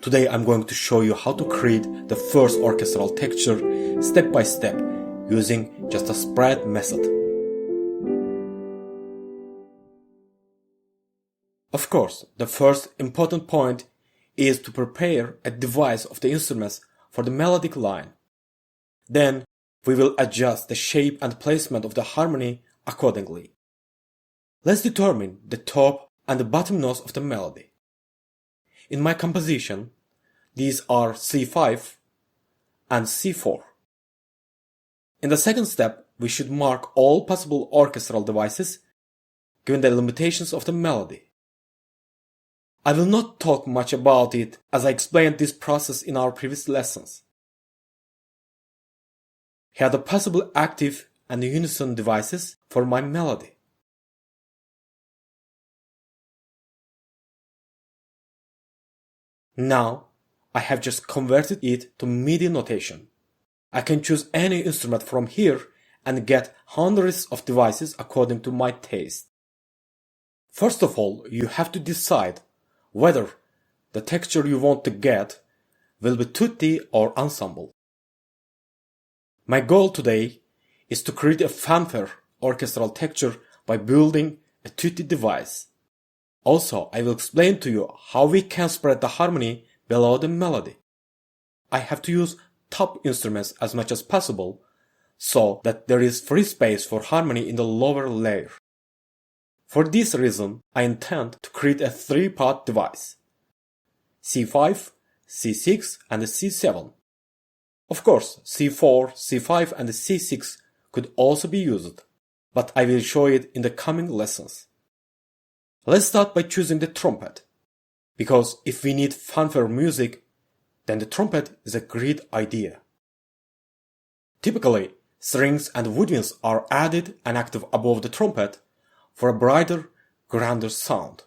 Today I'm going to show you how to create the first orchestral texture step by step using just a spread method. Of course, the first important point is to prepare a device of the instruments for the melodic line. Then we will adjust the shape and placement of the harmony accordingly. Let's determine the top and the bottom notes of the melody. In my composition, these are C5 and C4. In the second step, we should mark all possible orchestral devices given the limitations of the melody. I will not talk much about it as I explained this process in our previous lessons. Here are the possible active and unison devices for my melody. Now, I have just converted it to MIDI notation. I can choose any instrument from here and get hundreds of devices according to my taste. First of all, you have to decide whether the texture you want to get will be tutti or ensemble. My goal today is to create a fanfare orchestral texture by building a tutti device. Also, I will explain to you how we can spread the harmony below the melody. I have to use top instruments as much as possible so that there is free space for harmony in the lower layer. For this reason, I intend to create a three-part device: C5, C6 and C7. Of course, C4, C5 and C6 could also be used, but I will show it in the coming lessons. Let's start by choosing the trumpet, because if we need fanfare music, then the trumpet is a great idea. Typically, strings and woodwinds are added and active above the trumpet for a brighter, grander sound.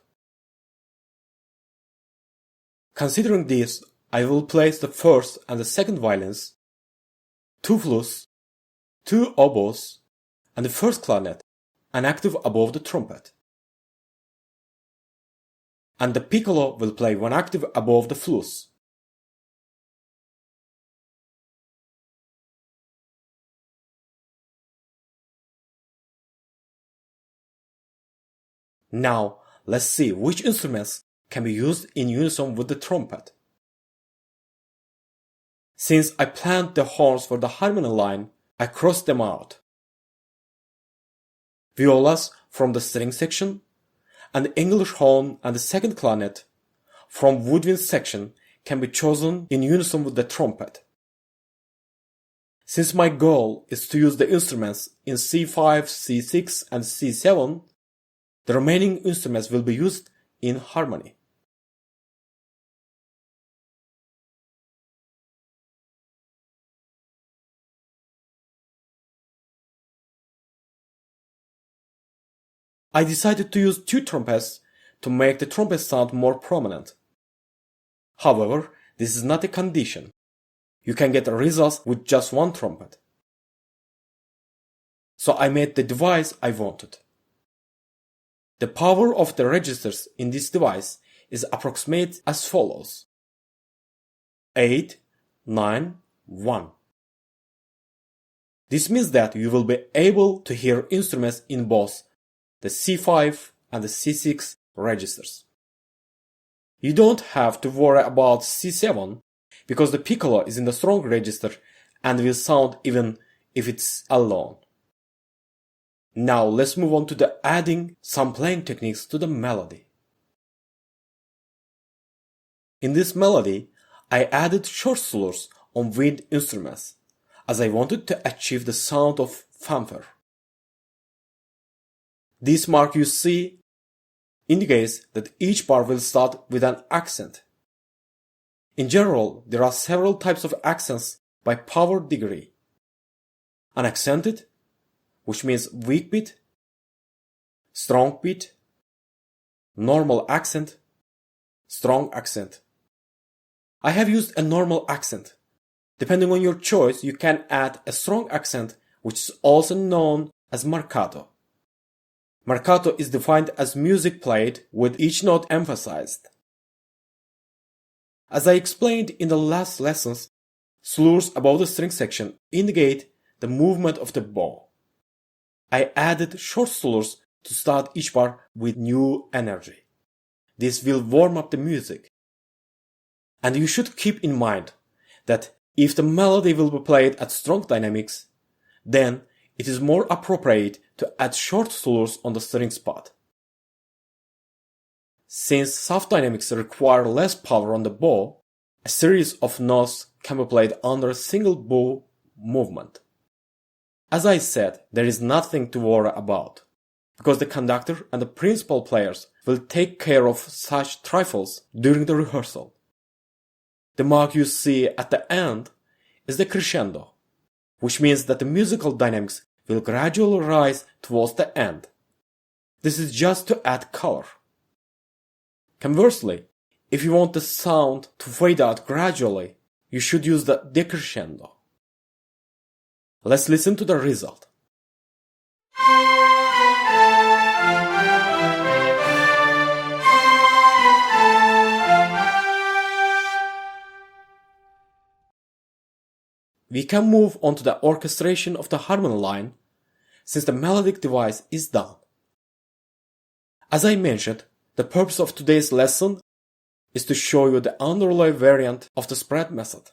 Considering this, I will place the first and the second violins, 2 flutes, 2 oboes, and the first clarinet inactive above the trumpet. And the piccolo will play one octave above the flutes. Now, let's see which instruments can be used in unison with the trumpet. Since I planned the horns for the harmony line, I crossed them out. Violas from the string section, and the English horn and the second clarinet from woodwind section can be chosen in unison with the trumpet. Since my goal is to use the instruments in C5, C6 and C7, the remaining instruments will be used in harmony. I decided to use 2 trumpets to make the trumpet sound more prominent. However, this is not a condition. You can get results with just 1 trumpet. So I made the device I wanted. The power of the registers in this device is approximate as follows: 8, 9, 1. This means that you will be able to hear instruments in both the C5 and the C6 registers. You don't have to worry about C7 because the piccolo is in the strong register and will sound even if it's alone. Now let's move on to the adding some playing techniques to the melody. In this melody, I added short slurs on wind instruments as I wanted to achieve the sound of fanfare. This mark you see indicates that each bar will start with an accent. In general, there are several types of accents by power degree. Unaccented, which means weak beat, strong beat, normal accent, strong accent. I have used a normal accent. Depending on your choice, you can add a strong accent, which is also known as marcato. Marcato is defined as music played with each note emphasized. As I explained in the last lessons, slurs above the string section indicate the movement of the bow. I added short slurs to start each bar with new energy. This will warm up the music. And you should keep in mind that if the melody will be played at strong dynamics, then it is more appropriate to add short slurs on the string spot. Since soft dynamics require less power on the bow, a series of notes can be played under a single bow movement. As I said, there is nothing to worry about, because the conductor and the principal players will take care of such trifles during the rehearsal. The mark you see at the end is the crescendo, which means that the musical dynamics will gradually rise towards the end. This is just to add color. Conversely, if you want the sound to fade out gradually, you should use the decrescendo. Let's listen to the result. We can move on to the orchestration of the harmony line, since the melodic device is done. As I mentioned, the purpose of today's lesson is to show you the underlay variant of the spread method.